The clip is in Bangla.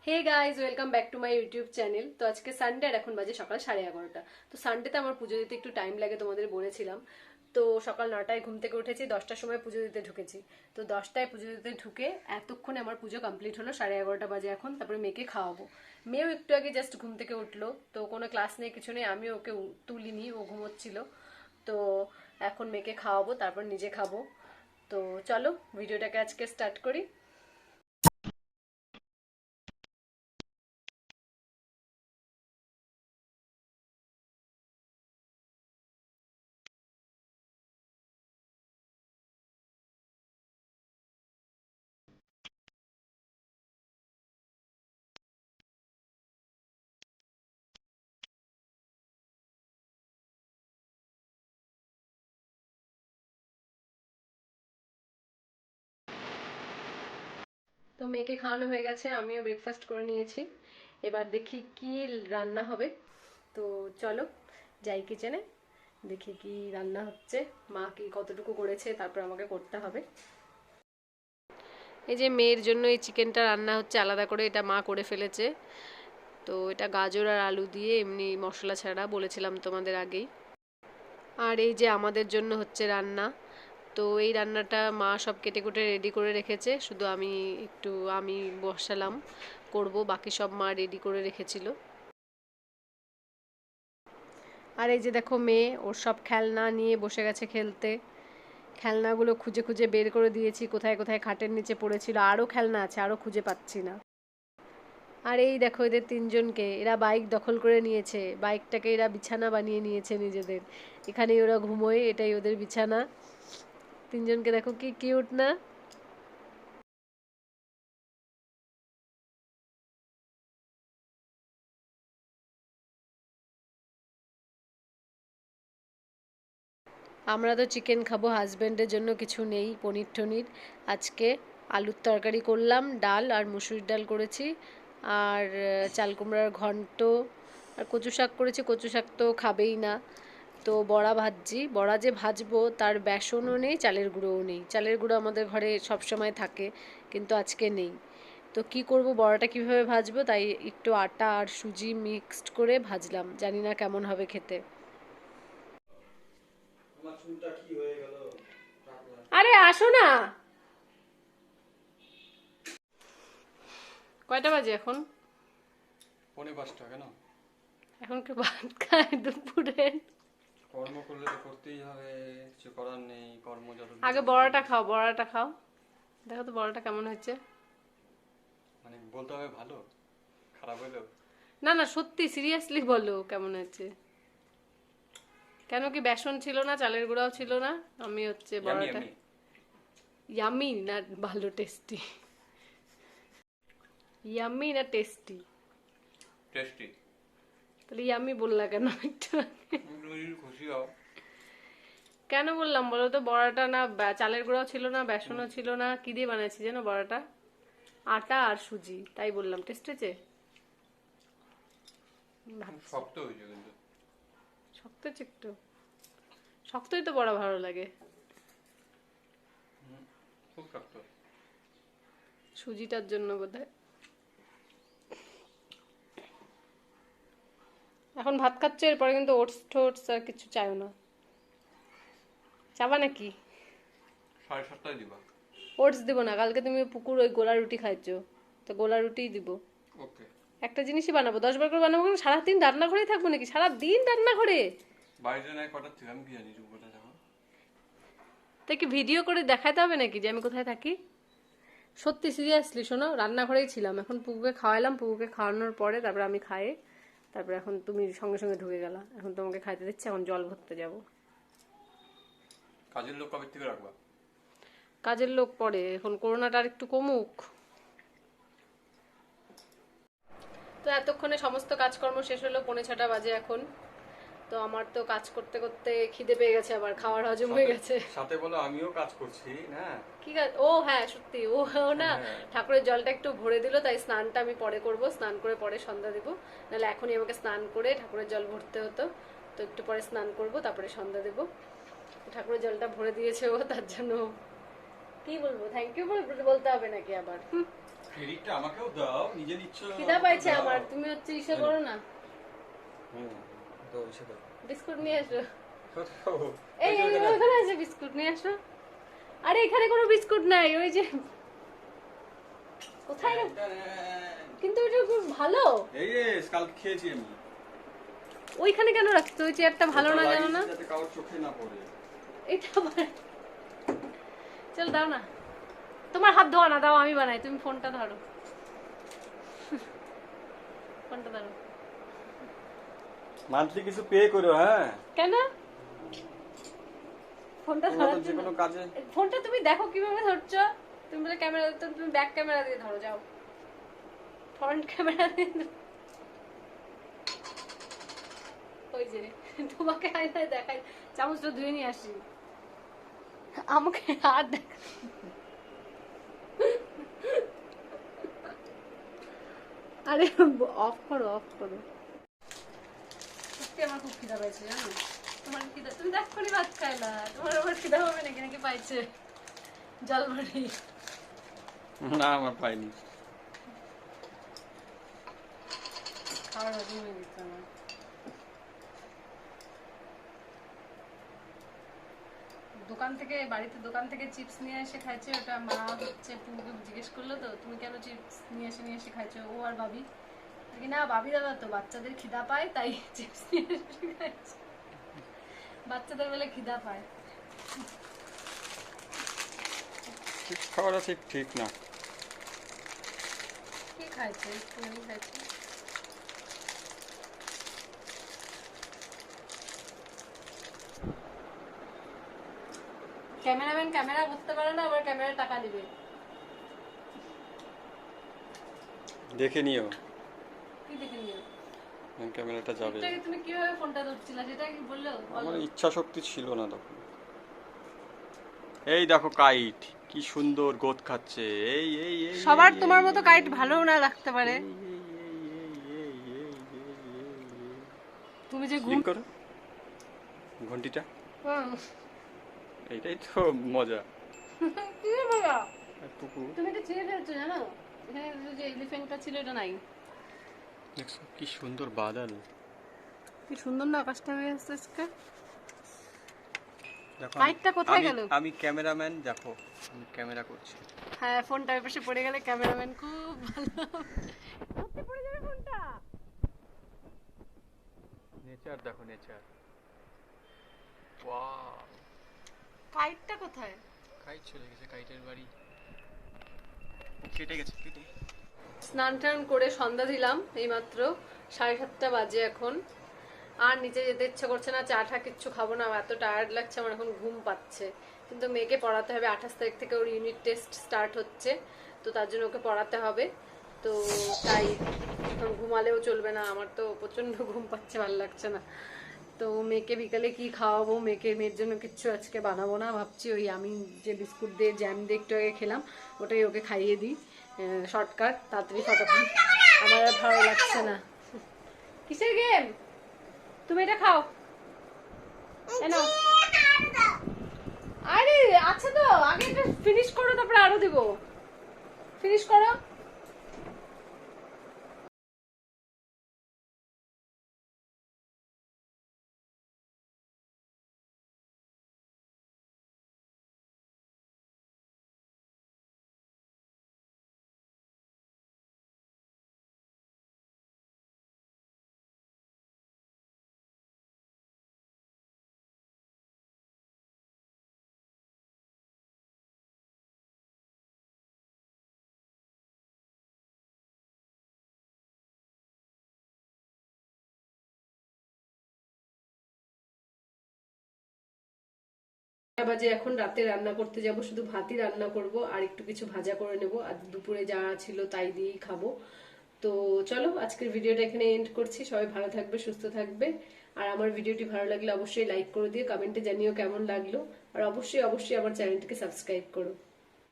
Hey guys, welcome back to my YouTube channel. তো আজকে সানডে আর এখন বাজে সকাল 11:30। তো সানডেতে আমার পুজো দিতে একটু টাইম লাগে, তোমাদের বলেছিলাম। তো সকাল 9টায় ঘুম থেকে উঠেছি, 10টার সময় পুজো দিতে ঢুকেছি। তো 10টায় পুজো দিতে ঢুকে এতক্ষণে আমার পুজো কমপ্লিট হলো, 11:30 বাজে এখন। তারপরে মেয়েকে খাওয়াবো। মেয়েও একটু আগে জাস্ট ঘুম থেকে উঠলো, তো কোনো ক্লাস নেই, কিছু নেই, আমি ওকে তুলিনি, ও ঘুমোচ্ছিল। তো এখন মেয়েকে খাওয়াবো, তারপর নিজে খাবো। তো চলো ভিডিওটাকে আজকে স্টার্ট করি। তো মেয়েকে খাওয়ানো হয়ে গেছে, আমিও ব্রেকফাস্ট করে নিয়েছি। এবার দেখি কি রান্না হবে। তো চলো যাই কিচেনে, দেখি কি রান্না হচ্ছে, মা কি কতটুকু করেছে, তারপর আমাকে করতে হবে। এই যে মেয়ের জন্য এই চিকেনটা রান্না হচ্ছে আলাদা করে, এটা মা করে ফেলেছে। তো এটা গাজর আর আলু দিয়ে এমনি মশলা ছাড়া, বলেছিলাম তোমাদের আগেই। আর এই যে আমাদের জন্য হচ্ছে রান্না। তো এই রান্নাটা মা সব কেটে কুটে রেডি করে রেখেছে, শুধু আমি বসালাম করব, বাকি সব মা রেডি করে রেখেছিল। আর এই যে দেখো মেয়ে ওর সব খেলনা নিয়ে বসে গেছে খেলতে। খেলনাগুলো খুঁজে খুঁজে বের করে দিয়েছি, কোথায় কোথায় খাটের নিচে পড়েছিল, আরও খেলনা আছে, আরও খুঁজে পাচ্ছি না। আর এই দেখো এদের তিনজনকে, এরা বাইক দখল করে নিয়েছে, বাইকটাকে এরা বিছানা বানিয়ে নিয়েছে নিজেদের। এখানেই ওরা ঘুমোয়, এটাই ওদের বিছানা। তিনজনকে দেখো কি কিউট না। আমরা তো চিকেন খাবো, হাজব্যান্ডের জন্য কিছু নেই পনির টনির। আজকে আলুর তরকারি করলাম, ডাল আর মুসুরির ডাল করেছি, আর চাল কুমড়ার ঘন্ট, আর কচু শাক করেছি। কচু শাক তো খাবেই না। তো বড়া ভাজছি, বড়া যে ভাজবো তার বেসনও নেই, চালের গুঁড়োও নেই। চালের গুঁড়ো আমাদের ঘরে সব সময় থাকে, কিন্তু আজকে নেই। তো কি করব, বড়াটা কিভাবে ভাজবো, তাই একটু আটা আর সুজি মিক্সড করে ভাজলাম, জানি না কেমন হবে খেতে। আরে আসো না। কয়টা বাজে এখন? 4:45 কেন? এখন কি ভাত খায় দুপুরে? কর্ম করলে তো করতেই হবে, কিছু করার নেই, কর্ম যত আগে বড়াটা খাও, বড়াটা খাও, দেখো তো বড়াটা কেমন হচ্ছে। মানে বলতে হবে ভালো, খারাপ হইলো। না না, সত্যি সিরিয়াসলি বলো কেমন হচ্ছে। কেন, কি বেসন ছিল না, চালের গুঁড়াও ছিল না? আমি হচ্ছে ইয়ামি বড়াটা ইয়ামি ইয়ামি না ভালো টেস্টি? ইয়ামি না টেস্টি? টেস্টি। তাহলে ইয়ামি বললা কেন একটু আগে? তুমি যদি খুশি হও। কেন বললাম বলো তো, বড়াটা না চালের গুঁড়াও ছিল না, বেসনও ছিল না, কি দিয়ে বানাইছি যেন বড়াটা? আটা আর সুজি, তাই বললাম টেস্ট হয়েছে। ভাবছি শক্ত হয়েছে কিন্তু। শক্ত হচ্ছে একটু, শক্তই তো বড়া ভালো লাগে। খুব শক্ত। সুজিটার জন্য বোধহয়। এখন ভাত খাচ্ছে, এরপরে কিন্তু ওটস টোটস আর কিছু চাইও না। চাবা নাকি? 7:30টায় দিবা। ওটস দিব না, কালকে তুমি পুকুর ওই গোলা রুটি খাইছো, তো গোলা রুটিই দিব। ওকে। একটা জিনিসই বানাবো, 10 বার করে বানাবো কেন? সারাদিন রান্নাঘরেই থাকবো নাকি? সারাদিন রান্নাঘরে? বাড়িতে নাই কটার থেকে, আমি কি জানি তুমি কোথায় থাকো। তাই কি ভিডিও করে দেখাতে হবে নাকি যে আমি কোথায় থাকি? সত্যি সিরিয়াসলি শোনো, রান্নাঘরেই ছিলাম, এখন পুকুকে খাওয়াইলাম, পুকুকে খাওয়ানোর পরে তারপরে আমি খাই, তারপরে এখন তুমি সঙ্গে সঙ্গে ঢুকে গেলা, এখন তোমাকে খাইতে দিচ্ছি, এখন জল ভরতে যাব। কাজের লোক কবে থেকে রাখবা? কাজের লোক পরে, এখন করোনাটা আর একটু কমুক। তো এতক্ষণে সমস্ত কাজকর্ম শেষ হলো, 5:45 বাজে এখন। তো আমার তো কাজ করতে করতে খিদে পেয়ে গেছে, আবার খাওয়ার হজম হয়ে গেছে। সাথে বলো আমিও কাজ করছি না। কি কাজ? ও হ্যাঁ সত্যি, ও না, হ্যাঁ। ঠাকুরের জলটা একটু ভরে দিল, তাই স্নানটা আমি পরে করব, স্নান করে পরে সন্ধ্যা দেবো। নাহলে এখনই আমাকে স্নান করে ঠাকুরের জল ভরতে হতো। তো একটু পরে স্নান করব, তারপরে সন্ধ্যা দেবো। ঠাকুরের জলটা ভরে দিয়েছে ও, তার জন্য কি বলবো, থ্যাংক ইউ বলতে হবে নাকি আবার? ক্রেডিটটা আমাকেও দাও, নিজে নিচ্ছ। খিদা পাইছে আমার, তুমি হচ্ছে ইসে করো না। তো এসে দাও। বিস্কুট নিয়ে আসো। কোথাও? এই ওখানে আছে, বিস্কুট নিয়ে আসো। আরে এখানে কোনো বিস্কুট নাই, ওই যে কোথায় কিন্তু ওটা খুব ভালো। এই রে, কালকে খেয়েছি আমি। ওইখানে কেন রাখছো? ওই চেয়ারটা ভালো না জানো না? যাতে কারোর চোখে না পড়ে। এটা চল দাও না, তোমার হাত ধোয়া না, দাও আমি বানাই, তুমি ফোনটা ধরো। ফোনটা ধরো। মান্থলি কিছু পে করো, হ্যাঁ? কেন? ফোনটা ধরো, যে কোনো কাজে। ফোনটা তুমি দেখো কিভাবে ধরছো। তুমি বলে ক্যামেরা, তুমি ব্যাক ক্যামেরা দিয়ে ধরো, যাও ফ্রন্ট ক্যামেরা দিয়ে। ওই যে তোমাকে আয়নায় দেখাই, চামচটা ধুয়ে নিয়ে আসি, আমাকে হাত দেখা। আরে অফ করো, অফ করো। সত্যি আমার খুব খিদা পাইছে জানো। তোমার খিদা, তুমি দেখো নি ভাত খাইলা, তোমার আবার খিদা হবে নাকি? নাকি পাইছে জলবাড়ি? না, আমার পাইনি। খাওয়ার হজম হয়ে গেছে আমার। দোকান থেকে, বাড়িতে দোকান থেকে চিপস নিয়ে এসে খাইছে, ওটা মা হচ্ছে পুকুকে জিজ্ঞেস করলো, তো তুমি কেন চিপস নিয়ে এসে খাইছো? ও আর ভাবি না, ভাবি দাদা তো বাচ্চাদের খিদা পায় তাই চিপস নিয়ে এসে খাইছে। বাচ্চাদের বেলা খিদা পায়। খাওয়াটা ঠিক না। কি খাইছে? একটু খাইছে। ক্যামেরাম্যান ক্যামেরা করতে পারে না, আবার ক্যামেরা টাকা দিবে। দেখে নিও। কি দেখে নিও? ক্যামেরাটা যাবে। এটাকে তুমি কিভাবে ফোনটা ধরছিলা সেটা কি বললো? আমার ইচ্ছা শক্তি ছিল না তখন। এই দেখো কাইট কি সুন্দর গোদ খাচ্ছে। এই এই এই সবার তোমার মতো কাইট ভালো না লাগতে পারে। তুমি যে ঘুম করো ঘন্টিটা, এইটাই তো মজা। কি মজা? পুকুর তুমি এটা ছিঁড়ে ফেলছো জানো, এখানে যে এলিফ্যান্টটা ছিল এটা নাই। দেখছো কি সুন্দর বাদল, কি সুন্দর না আকাশটা হয়ে আসছে আজকে। দেখো কাইটটা কোথায় গেল? আমি ক্যামেরাম্যান, দেখো আমি ক্যামেরা করছি। হ্যাঁ, ফোনটা ওই পাশে পড়ে গেলে ক্যামেরাম্যান খুব ভালো। কোথায় পড়ে যাবে ফোনটা? নেচার দেখো, নেচার। ওয়াও, কাইটটা কোথায়? কাইট চলে গেছে, কাইটের বাড়ি কেটে গেছে, কেটে। স্নান টান করে সন্ধ্যা দিলাম এইমাত্র, 7:30 বাজে এখন। আর নিচে যেতে ইচ্ছা করছে না, চা টা কিচ্ছু খাবো না, এত টায়ার্ড লাগছে আমার, এখন ঘুম পাচ্ছে। কিন্তু মেয়েকে পড়াতে হবে, 28 তারিখ থেকে ওর ইউনিট টেস্ট স্টার্ট হচ্ছে, তো তার জন্য ওকে পড়াতে হবে। তো তাই এখন ঘুমালেও চলবে না, আমার তো প্রচন্ড ঘুম পাচ্ছে, ভালো লাগছে না। তো মেয়েকে বিকালে কি খাওয়াবো, মেয়ের জন্য কিচ্ছু আজকে বানাবো না, ভাবছি ওই আমি যে বিস্কুট দিয়ে জ্যাম দিয়ে একটু আগে খেলাম ওটাই ওকে খাইয়ে দিই, শর্টকাট, তাড়াতাড়ি ফটাফট। আমার আর ভালো লাগছে না। কিসের গেম? তুমি এটা খাও। নাও। আরে আচ্ছা, তো আগে এটা ফিনিশ করো, তারপরে আরো দেবো। ফিনিশ করো। বাজে এখন, রাতে রান্না করতে যাব, শুধু ভাতই রান্না করব আর একটু কিছু ভাজা করে নেব, আর দুপুরে যা ছিল তাই দিয়েই খাবো। তো চলো আজকের ভিডিওটা এখানে এন্ড করছি, সবাই ভালো থাকবে, সুস্থ থাকবে। আর আমার ভিডিওটি ভালো লাগলে অবশ্যই লাইক করে দিয়ে কমেন্টে জানিও কেমন লাগলো, আর অবশ্যই অবশ্যই আমার চ্যানেলটিকে সাবস্ক্রাইব করো।